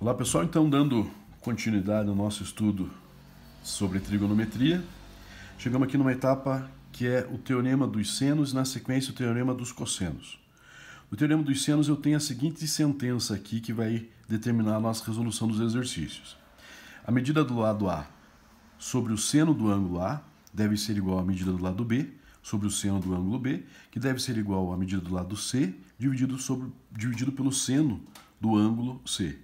Olá pessoal, então dando continuidade ao nosso estudo sobre trigonometria, chegamos aqui numa etapa que é o teorema dos senos e na sequência o teorema dos cossenos. No teorema dos senos eu tenho a seguinte sentença aqui que vai determinar a nossa resolução dos exercícios. A medida do lado A sobre o seno do ângulo A deve ser igual à medida do lado B sobre o seno do ângulo B, que deve ser igual à medida do lado C dividido pelo seno do ângulo C.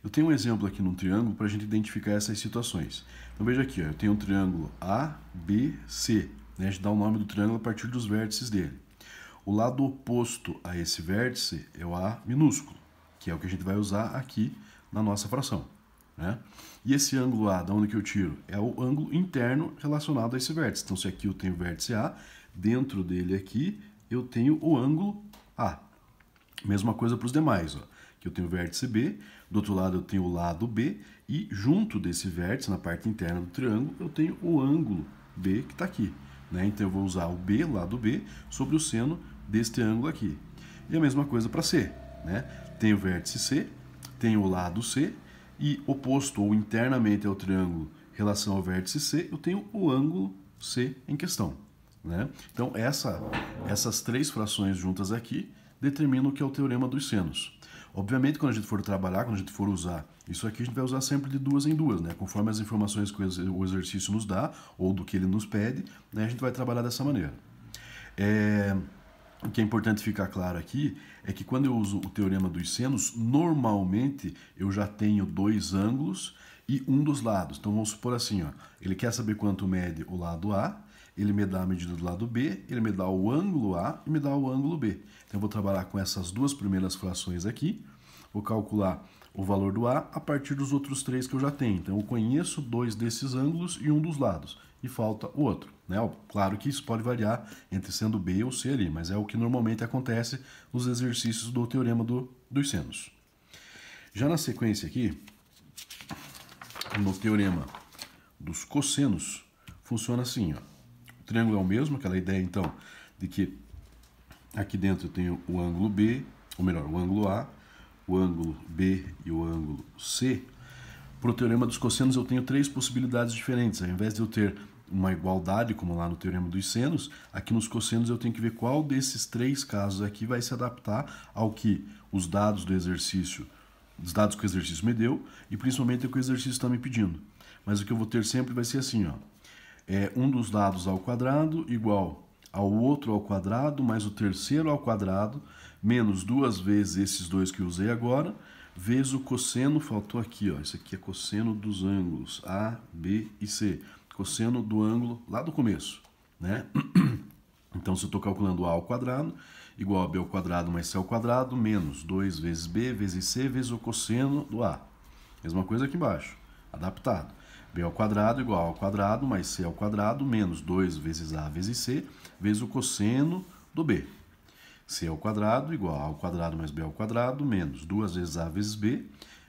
Eu tenho um exemplo aqui num triângulo para a gente identificar essas situações. Então veja aqui, ó, eu tenho um triângulo ABC, né? A gente dá o nome do triângulo a partir dos vértices dele. O lado oposto a esse vértice é o A minúsculo, que é o que a gente vai usar aqui na nossa fração, né? E esse ângulo A, da onde que eu tiro? É o ângulo interno relacionado a esse vértice. Então se aqui eu tenho o vértice A, dentro dele aqui eu tenho o ângulo A. Mesma coisa para os demais, ó. Que eu tenho o vértice B, do outro lado eu tenho o lado B, e junto desse vértice, na parte interna do triângulo, eu tenho o ângulo B que está aqui, né? Então eu vou usar o B, lado B, sobre o seno deste ângulo aqui. E a mesma coisa para C, né? Tenho o vértice C, tenho o lado C, e oposto ou internamente ao triângulo em relação ao vértice C, eu tenho o ângulo C em questão, né? Então essas três frações juntas aqui determinam o que é o teorema dos senos. Obviamente, quando a gente for trabalhar, quando a gente for usar isso aqui, a gente vai usar sempre de duas em duas, né? Conforme as informações que o exercício nos dá, ou do que ele nos pede, né? A gente vai trabalhar dessa maneira. O que é importante ficar claro aqui é que quando eu uso o teorema dos senos, normalmente eu já tenho dois ângulos e um dos lados. Então vamos supor assim, ó, ele quer saber quanto mede o lado A, ele me dá a medida do lado B, ele me dá o ângulo A e me dá o ângulo B. Então eu vou trabalhar com essas duas primeiras frações aqui, vou calcular o valor do A a partir dos outros três que eu já tenho. Então eu conheço dois desses ângulos e um dos lados, e falta o outro, né? Claro que isso pode variar entre sendo B ou C ali, mas é o que normalmente acontece nos exercícios do teorema dos senos. Já na sequência aqui, no teorema dos cossenos, funciona assim, ó. O triângulo é o mesmo, aquela ideia então de que aqui dentro eu tenho o ângulo B, ou melhor, o ângulo A, o ângulo B e o ângulo C. Para o teorema dos cossenos eu tenho três possibilidades diferentes. Ao invés de eu ter uma igualdade, como lá no teorema dos senos, aqui nos cossenos eu tenho que ver qual desses três casos aqui vai se adaptar ao que os dados do exercício, os dados que o exercício me deu, e principalmente o que o exercício está me pedindo. Mas o que eu vou ter sempre vai ser assim, ó. Um dos lados ao quadrado igual ao outro ao quadrado, mais o terceiro ao quadrado, menos duas vezes esses dois que eu usei agora, vezes o cosseno, faltou aqui, ó, isso aqui é cosseno dos ângulos A, B e C, cosseno do ângulo lá do começo, né? Então, se eu estou calculando A ao quadrado, igual a B ao quadrado mais C ao quadrado, menos 2 vezes B vezes C vezes o cosseno do A. Mesma coisa aqui embaixo, adaptado. B ao quadrado igual ao quadrado mais C ao quadrado menos 2 vezes A vezes C vezes o cosseno do B. C ao quadrado igual a ao quadrado mais B ao quadrado menos 2 vezes A vezes B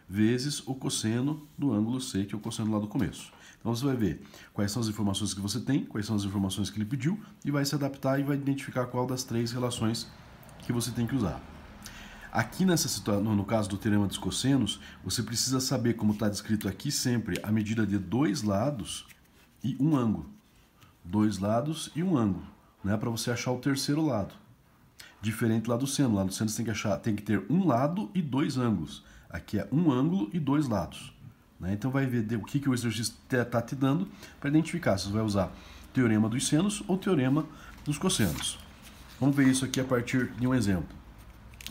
vezes o cosseno do ângulo C, que é o cosseno lá do começo. Então você vai ver quais são as informações que você tem, quais são as informações que ele pediu e vai se adaptar e vai identificar qual das três relações que você tem que usar. Aqui nessa situação, no caso do teorema dos cossenos, você precisa saber, como está descrito aqui sempre, a medida de dois lados e um ângulo. Dois lados e um ângulo, né, para você achar o terceiro lado. Diferente lá do seno. Lá do seno você tem que ter um lado e dois ângulos. Aqui é um ângulo e dois lados, né? Então vai ver o que o exercício está te dando para identificar se você vai usar teorema dos senos ou teorema dos cossenos. Vamos ver isso aqui a partir de um exemplo.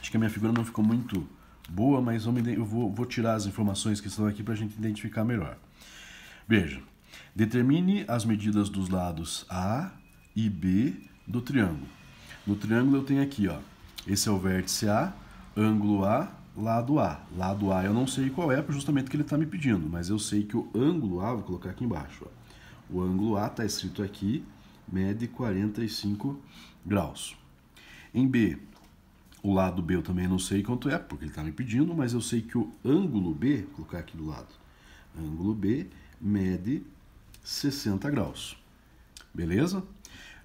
Acho que a minha figura não ficou muito boa, mas eu vou tirar as informações que estão aqui para a gente identificar melhor. Veja, determine as medidas dos lados A e B do triângulo. No triângulo eu tenho aqui, ó, esse é o vértice A, ângulo A, lado A. Lado A eu não sei qual é, justamente o que ele está me pedindo, mas eu sei que o ângulo A, vou colocar aqui embaixo, ó, o ângulo A está escrito aqui, mede 45 graus. Em B, o lado B eu também não sei quanto é, porque ele está me pedindo, mas eu sei que o ângulo B, vou colocar aqui do lado, ângulo B mede 60 graus. Beleza?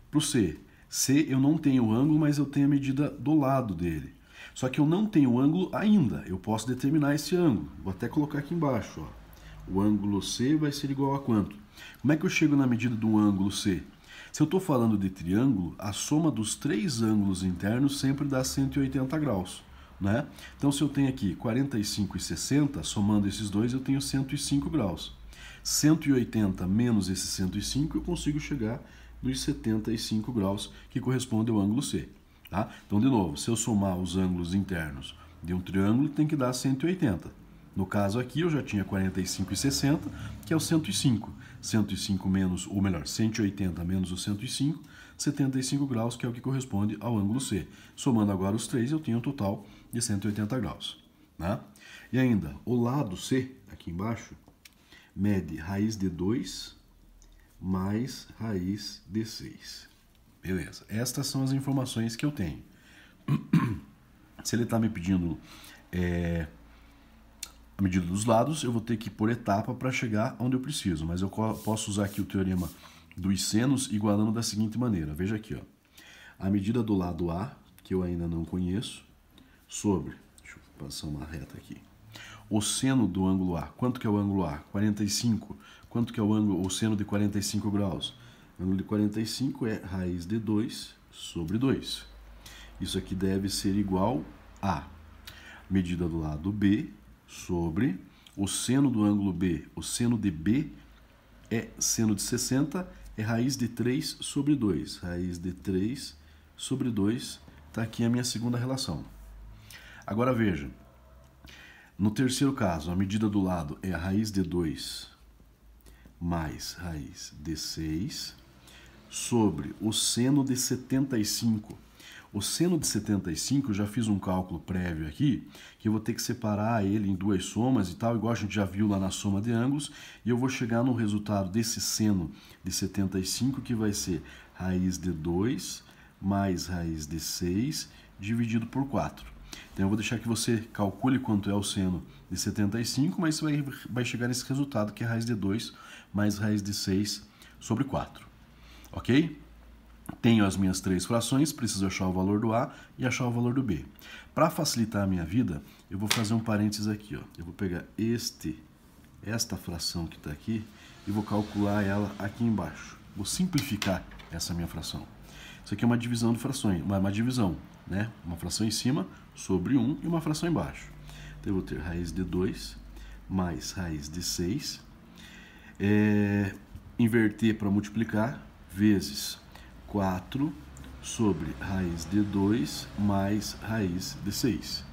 Para o C, C eu não tenho o ângulo, mas eu tenho a medida do lado dele. Só que eu não tenho o ângulo ainda, eu posso determinar esse ângulo. Vou até colocar aqui embaixo, ó. O ângulo C vai ser igual a quanto? Como é que eu chego na medida do ângulo C? Se eu estou falando de triângulo, a soma dos 3 ângulos internos sempre dá 180 graus. Né? Então, se eu tenho aqui 45 e 60, somando esses dois, eu tenho 105 graus. 180 menos esse 105, eu consigo chegar nos 75 graus, que corresponde ao ângulo C. Tá? Então, de novo, se eu somar os ângulos internos de um triângulo, tem que dar 180. No caso aqui, eu já tinha 45 e 60, que é o 105. 105 menos, ou melhor, 180 menos o 105, 75 graus, que é o que corresponde ao ângulo C. Somando agora os três, eu tenho um total de 180 graus. Né? E ainda, o lado C, aqui embaixo, mede raiz de 2 mais raiz de 6. Beleza, estas são as informações que eu tenho. Se ele está me pedindo a medida dos lados, eu vou ter que ir por etapa para chegar onde eu preciso. Mas eu posso usar aqui o teorema dos senos igualando da seguinte maneira. Veja aqui, ó. A medida do lado A, que eu ainda não conheço, sobre, deixa eu passar uma reta aqui, o seno do ângulo A. Quanto que é o ângulo A? 45. Quanto que é o seno de 45 graus? O ângulo de 45 é raiz de 2 sobre 2. Isso aqui deve ser igual a medida do lado B sobre o seno do ângulo B. O seno de B é seno de 60, é raiz de 3 sobre 2. Raiz de 3 sobre 2, está aqui a minha segunda relação. Agora veja, no terceiro caso, a medida do lado é a raiz de 2 mais raiz de 6 sobre o seno de 75. O seno de 75, eu já fiz um cálculo prévio aqui, que eu vou ter que separar ele em duas somas e tal, igual a gente já viu lá na soma de ângulos, e eu vou chegar no resultado desse seno de 75, que vai ser raiz de 2 mais raiz de 6 dividido por 4. Então eu vou deixar que você calcule quanto é o seno de 75, mas você vai chegar nesse resultado, que é raiz de 2 mais raiz de 6 sobre 4. Ok? Tenho as minhas 3 frações, preciso achar o valor do A e achar o valor do B. Para facilitar a minha vida, eu vou fazer um parênteses aqui. Ó. Eu vou pegar esta fração que está aqui e vou calcular ela aqui embaixo. Vou simplificar essa minha fração. Isso aqui é uma divisão de frações, uma divisão, né? Uma fração em cima sobre 1 e uma fração embaixo. Então eu vou ter raiz de 2 mais raiz de 6. Inverter para multiplicar, vezes 4 sobre raiz de 2 mais raiz de 6.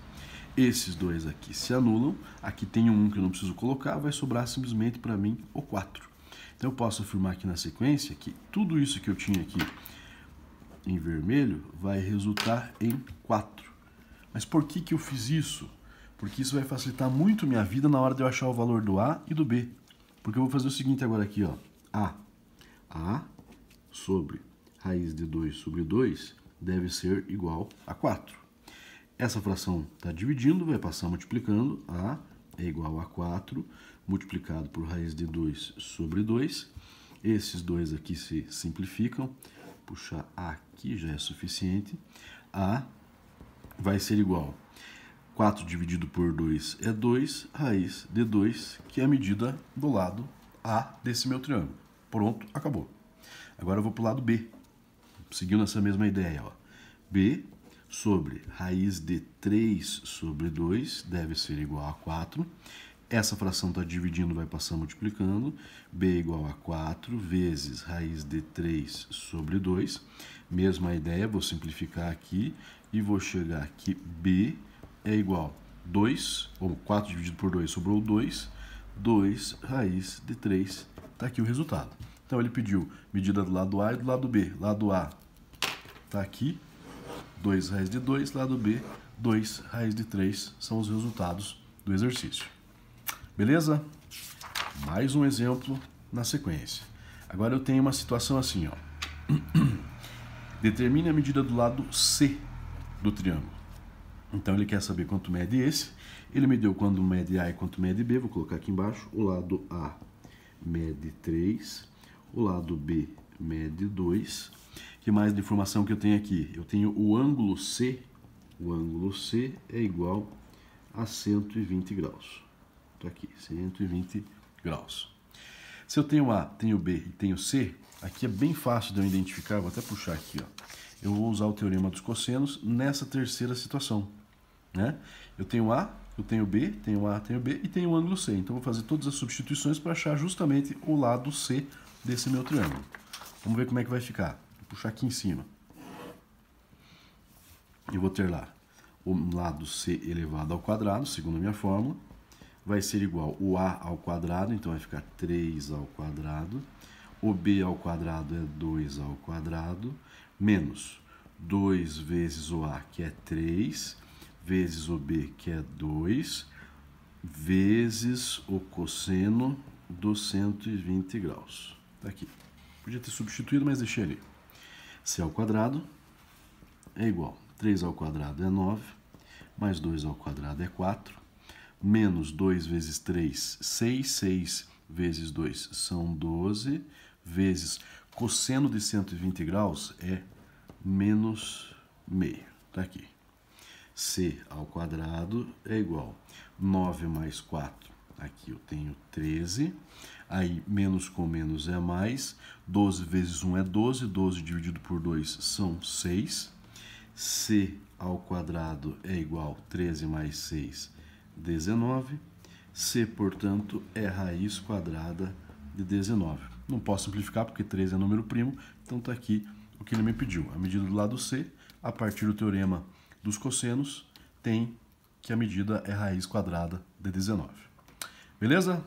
Esses dois aqui se anulam. Aqui tem um que eu não preciso colocar, vai sobrar simplesmente para mim o 4. Então eu posso afirmar aqui na sequência que tudo isso que eu tinha aqui em vermelho vai resultar em 4. Mas por que eu fiz isso? Porque isso vai facilitar muito minha vida na hora de eu achar o valor do A e do B. Porque eu vou fazer o seguinte agora aqui, ó. A sobre raiz de 2 sobre 2 deve ser igual a 4. Essa fração está dividindo, vai passar multiplicando. A é igual a 4 multiplicado por raiz de 2 sobre 2. Esses dois aqui se simplificam. Puxar aqui já é suficiente. A vai ser igual. 4 dividido por 2 é 2, raiz de 2, que é a medida do lado A desse meu triângulo. Pronto, acabou. Agora eu vou para o lado B, seguindo essa mesma ideia. Ó. B sobre raiz de 3 sobre 2 deve ser igual a 4. Essa fração está dividindo, vai passar multiplicando. B igual a 4 vezes raiz de 3 sobre 2. Mesma ideia, vou simplificar aqui e vou chegar aqui. B é igual a 2, ou 4 dividido por 2 sobrou 2. 2 raiz de 3. Está aqui o resultado. Então ele pediu medida do lado A e do lado B. Lado A está aqui, 2 raiz de 2. Lado B, 2 raiz de 3. São os resultados do exercício. Beleza? Mais um exemplo na sequência. Agora eu tenho uma situação assim, ó. Determine a medida do lado C do triângulo. Então ele quer saber quanto mede esse. Ele me deu quanto mede A e quanto mede B. Vou colocar aqui embaixo. O lado A mede 3. O lado B mede 2. Que mais de informação que eu tenho aqui? Eu tenho o ângulo C o ângulo C é igual a 120 graus. Estou aqui, 120 graus. Se eu tenho A, tenho B e tenho C, aqui é bem fácil de eu identificar, vou até puxar aqui, ó. Eu vou usar o teorema dos cossenos nessa terceira situação, né? Eu tenho A, eu tenho B, tenho A, tenho B e tenho o ângulo C. Então, eu vou fazer todas as substituições para achar justamente o lado C desse meu triângulo. Vamos ver como é que vai ficar. Vou puxar aqui em cima. Eu vou ter lá o lado C elevado ao quadrado, segundo a minha fórmula. Vai ser igual o A ao quadrado, então vai ficar 3 ao quadrado. O B ao quadrado é 2 ao quadrado, menos 2 vezes o A, que é 3, vezes o B, que é 2, vezes o cosseno dos 120 graus. Tá aqui. Podia ter substituído, mas deixei ali. C ao quadrado é igual. 3 ao quadrado é 9, mais 2 ao quadrado é 4, menos 2 vezes 3, 6, 6 vezes 2 são 12, vezes cosseno de 120 graus é menos meio. Tá aqui. C ao quadrado é igual 9 mais 4, aqui eu tenho 13, aí menos com menos é mais, 12 vezes 1 é 12, 12 dividido por 2 são 6, C ao quadrado é igual 13 mais 6, 19, C, portanto, é raiz quadrada de 19. Não posso simplificar porque 13 é número primo, então está aqui o que ele me pediu. A medida do lado C, a partir do teorema dos cossenos, tem que a medida é raiz quadrada de 19. Beleza?